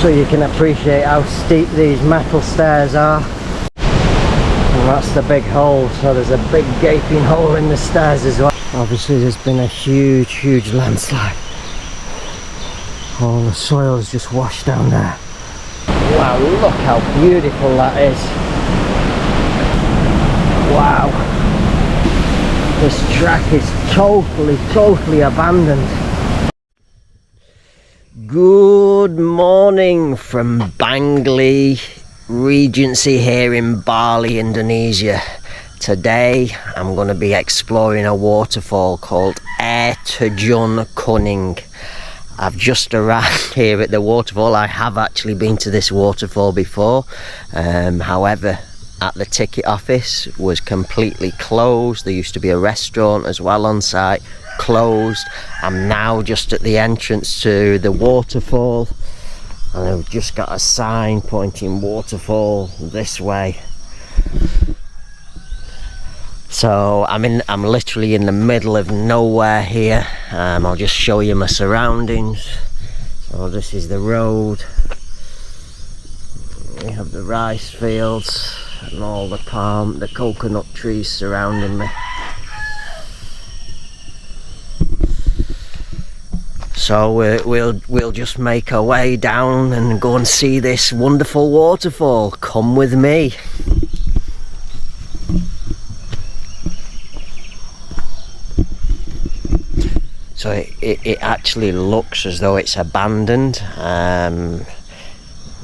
so you can appreciate how steep these metal stairs are. And that's the big hole, so there's a big gaping hole in the stairs as well. Obviously there's been a huge landslide. All the soil's just washed down there. Wow, look how beautiful that is. Wow. This track is totally abandoned. Good morning from Bangli Regency here in Bali, Indonesia. Today I'm going to be exploring a waterfall called Air Terjun Kuning. I've just arrived here at the waterfall. I have actually been to this waterfall before, however at the ticket office was completely closed. There used to be a restaurant as well on site, closed. I'm now just at the entrance to the waterfall, and I've just got a sign pointing waterfall this way. So I'm literally in the middle of nowhere here. I'll just show you my surroundings. So this is the road. We have the rice fields and all the coconut trees surrounding me. So we'll just make our way down and go and see this wonderful waterfall. Come with me. So it actually looks as though it's abandoned.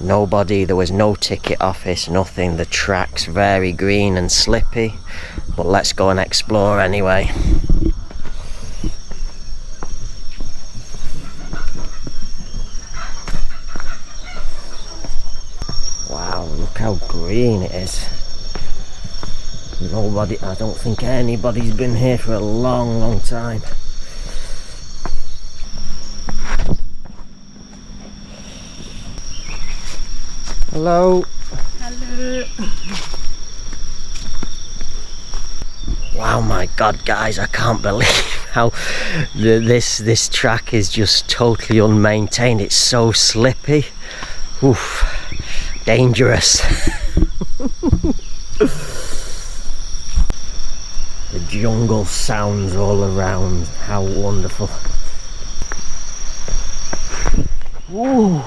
There was no ticket office, nothing. The track's very green and slippy, but let's go and explore anyway. Wow, look how green it is. I don't think anybody's been here for a long time. Hello. Hello. Wow, my God, guys, I can't believe how this track is just totally unmaintained. It's so slippy. Oof, dangerous. The jungle sounds all around. How wonderful. Ooh.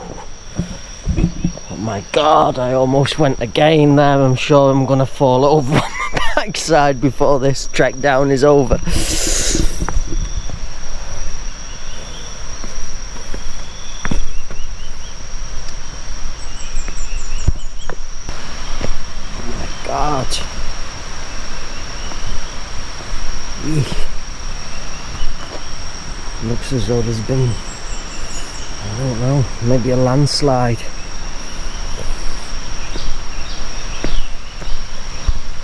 Oh my God, I almost went again there. I'm sure I'm gonna fall over on my backside before this trek down is over. Oh my God. Eek. Looks as though there's been, I don't know, maybe a landslide.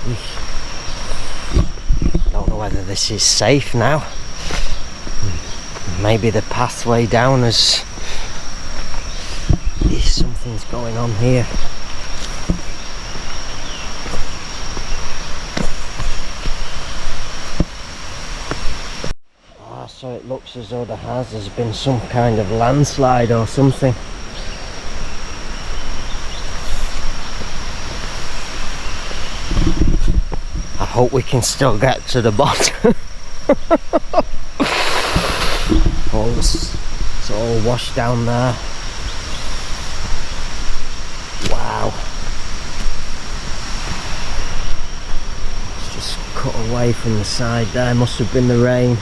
I don't know whether this is safe now. Maybe the pathway down is something's going on here. So it looks as though there's been some kind of landslide or something. I hope we can still get to the bottom. It's all washed down there. Wow. It's just cut away from the side there. Must have been the rain.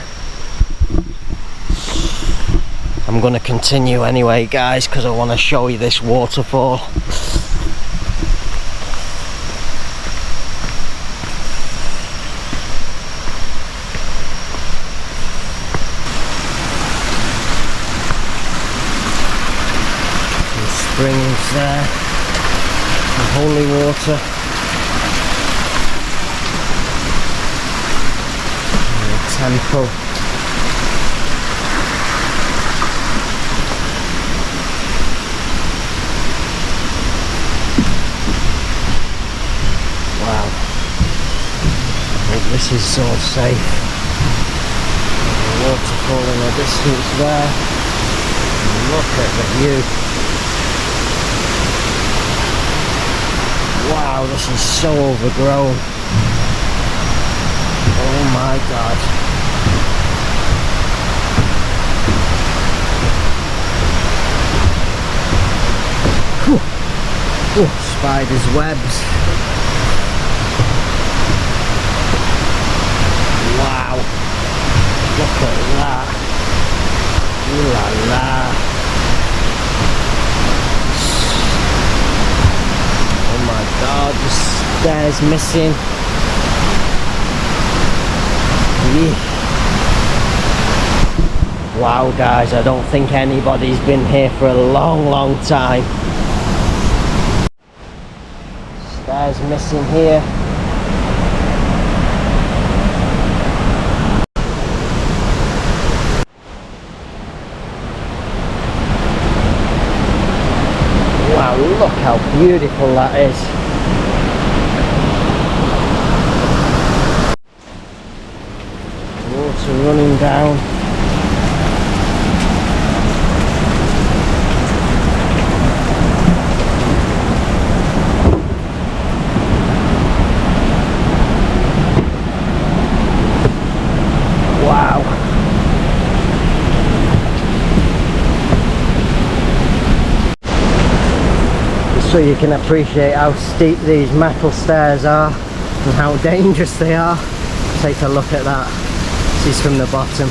I'm going to continue anyway, guys, because I want to show you this waterfall. The springs there, the holy water. And the temple. This is so safe. The waterfall in the distance there. Look at the view. Wow, this is so overgrown. Oh my god. Whew. Ooh, spiders' webs. Wow. Look at that. Ooh la la. Oh my god, the stairs missing. Yeah. Wow guys, I don't think anybody's been here for a long time. Stairs missing here. Wow, look how beautiful that is. Water running down. Wow. So you can appreciate how steep these metal stairs are and how dangerous they are. Take a look at that. This is from the bottom.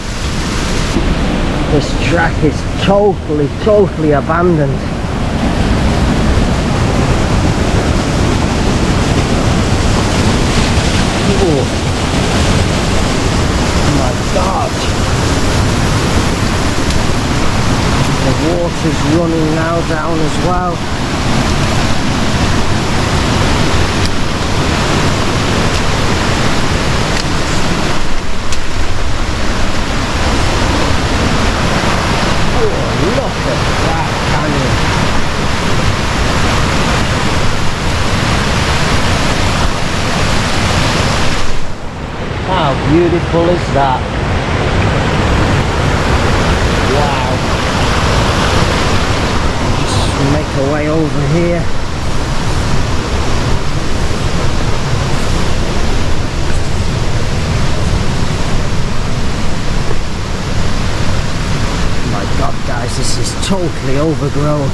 This track is totally abandoned. Ooh. Oh my god. The water's running now down as well. How beautiful is that? Wow. Just make our way over here. My god guys, this is totally overgrown.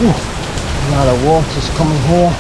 Ooh, now the water's coming here.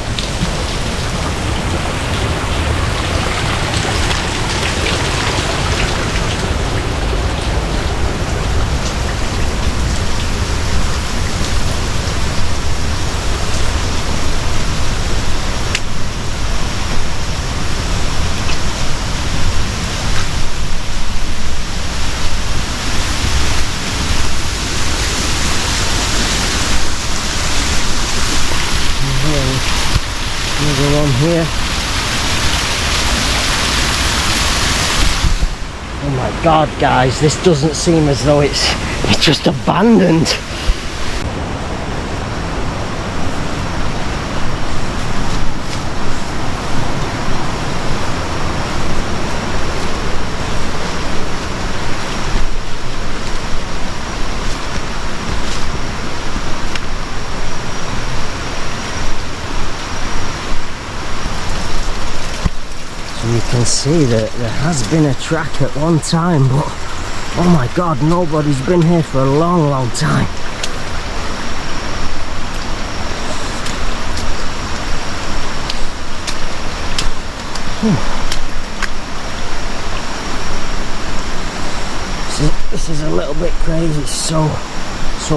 Another one here. Oh my god guys, this doesn't seem as though it's just abandoned. You can see that there has been a track at one time, but oh my god, nobody's been here for a long time. This is a little bit crazy. It's so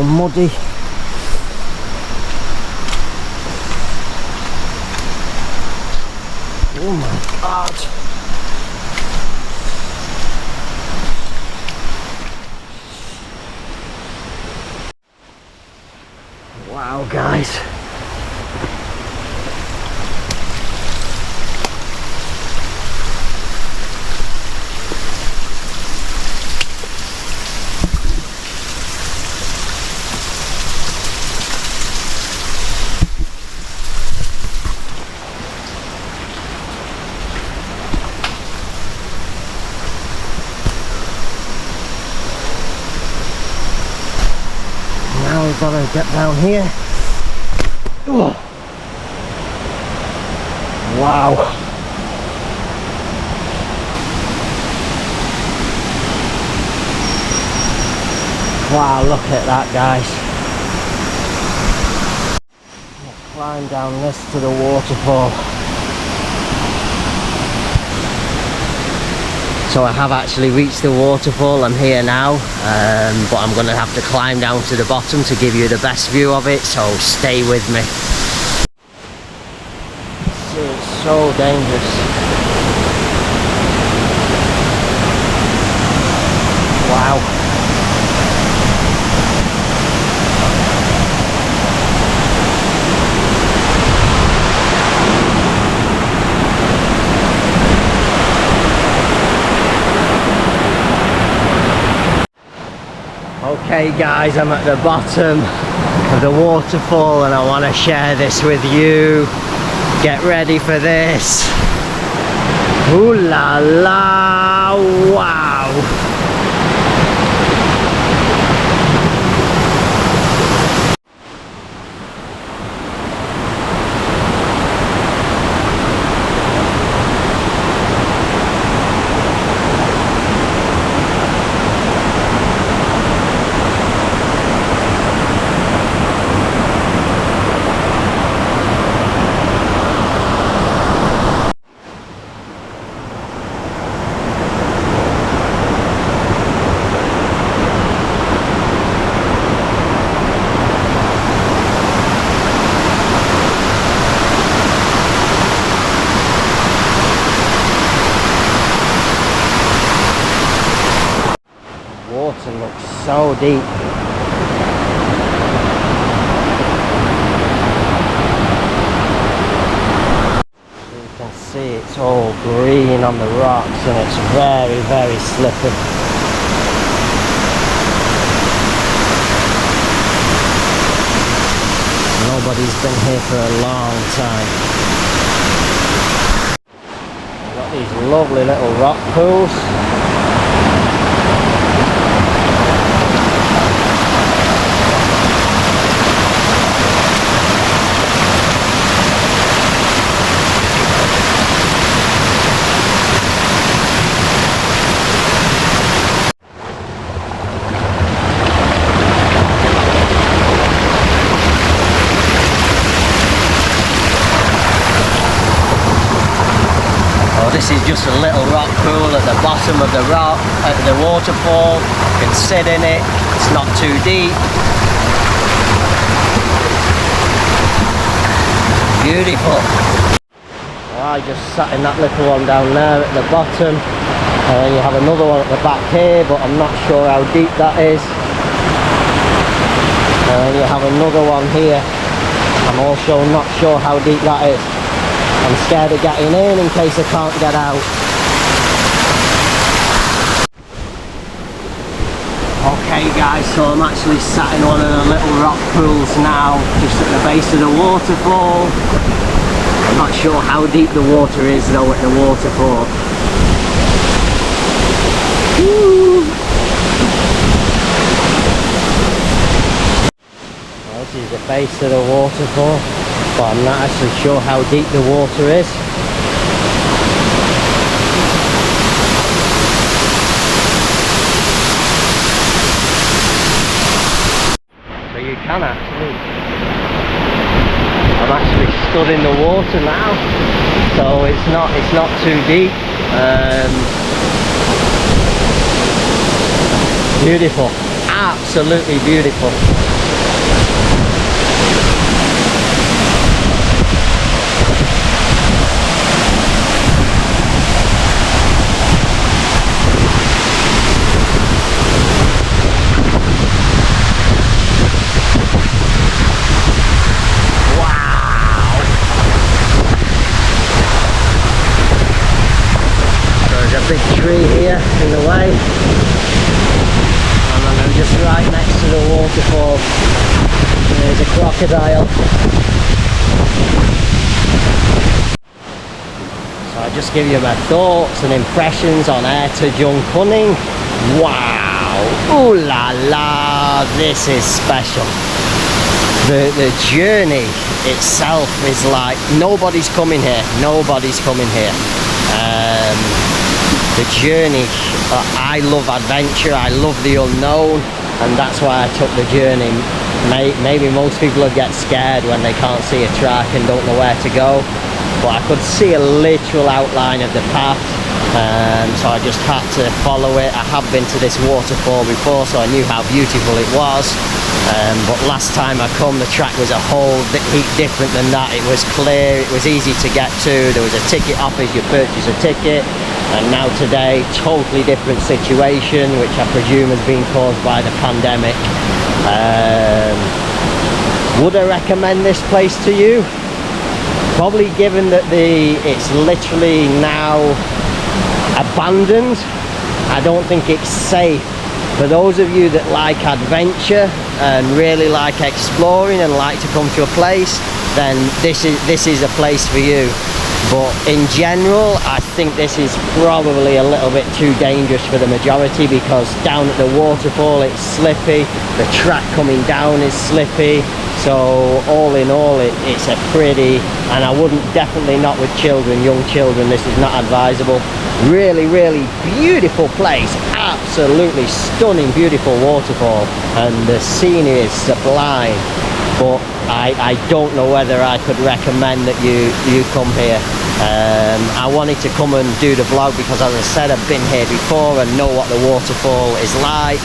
muddy. Oh my god. Wow guys. to get down here. Oh. Wow. Wow, look at that, guys. I'll climb down this to the waterfall. So I have actually reached the waterfall. I'm here now, but I'm going to have to climb down to the bottom to give you the best view of it, so stay with me. It's so dangerous. Wow. Okay guys, I'm at the bottom of the waterfall and I want to share this with you. Get ready for this. Ooh la la, wow. Water looks so deep. You can see it's all green on the rocks and it's very, very slippery. Nobody's been here for a long time. We've got these lovely little rock pools. This is just a little rock pool at the bottom of the rock, at the waterfall. You can sit in it, it's not too deep. Beautiful. I just sat in that little one down there at the bottom. And then you have another one at the back here, but I'm not sure how deep that is. And then you have another one here. I'm also not sure how deep that is. I'm scared of getting in case I can't get out. Okay guys, so I'm actually sat in one of the little rock pools now, just at the base of the waterfall. I'm not sure how deep the water is though at the waterfall. Woo. Well, this is the base of the waterfall. But I'm not actually sure how deep the water is. So you can actually, I'm actually stood in the water now, so it's not too deep. Beautiful, absolutely beautiful. Big tree here in the way, and I'm just right next to the waterfall. There's a crocodile. So I just give you my thoughts and impressions on Air Terjun Kuning. Wow, ooh la la, this is special. The journey itself is like nobody's coming here. The journey, I love adventure, I love the unknown, and that's why I took the journey. Maybe most people would get scared when they can't see a track and don't know where to go, but I could see a literal outline of the path, so I just had to follow it. I have been to this waterfall before, so I knew how beautiful it was, but last time I come, the track was a whole heap different than that. It was clear, it was easy to get to, there was a ticket office, you purchase a ticket. And now today, totally different situation, which I presume has been caused by the pandemic. Would I recommend this place to you? Probably, given that it's literally now abandoned. I don't think it's safe. For those of you that like adventure and really like exploring and like to come to a place, then this is a place for you. But in general, I think this is probably a little bit too dangerous for the majority, because down at the waterfall it's slippy, the track coming down is slippy, so all in all it's a pretty, and I wouldn't, definitely not with children, young children, this is not advisable. Really beautiful place, absolutely stunning, beautiful waterfall, and the scenery is sublime. But I don't know whether I could recommend that you come here. I wanted to come and do the vlog because, as I said, I've been here before and know what the waterfall is like.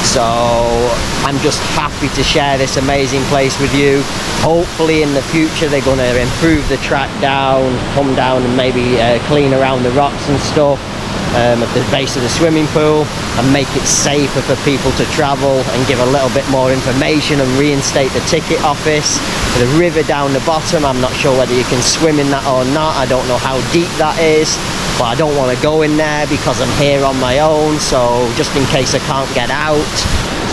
So I'm just happy to share this amazing place with you. Hopefully in the future they're going to improve the track down, come down and maybe clean around the rocks and stuff at the base of the swimming pool, and make it safer for people to travel, and give a little bit more information and reinstate the ticket office. The river down the bottom, I'm not sure whether you can swim in that or not. I don't know how deep that is, but I don't want to go in there because I'm here on my own, so just in case I can't get out.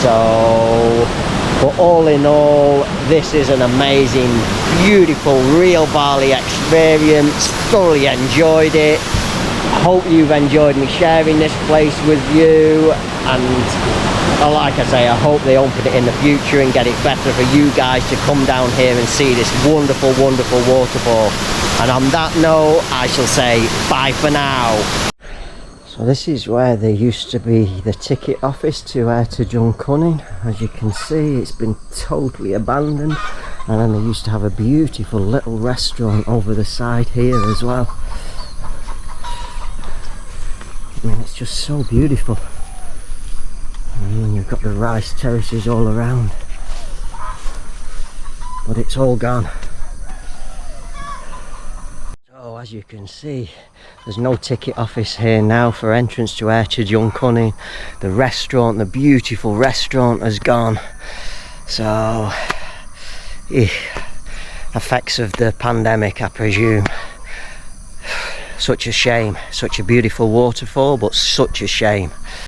So, but all in all, this is an amazing, beautiful, real Bali experience. Thoroughly enjoyed it. I hope you've enjoyed me sharing this place with you, and like I say, I hope they open it in the future and get it better for you guys to come down here and see this wonderful waterfall. And on that note, I shall say bye for now. So this is where there used to be the ticket office to Air Terjun Kuning. As you can see, it's been totally abandoned, and then they used to have a beautiful little restaurant over the side here as well. I mean, it's just so beautiful. I mean, you've got the rice terraces all around, but it's all gone. So as you can see, there's no ticket office here now for entrance to Air Terjun Kunning. The restaurant, the beautiful restaurant, has gone. So, effects of the pandemic, I presume. Such a shame, such a beautiful waterfall, but such a shame.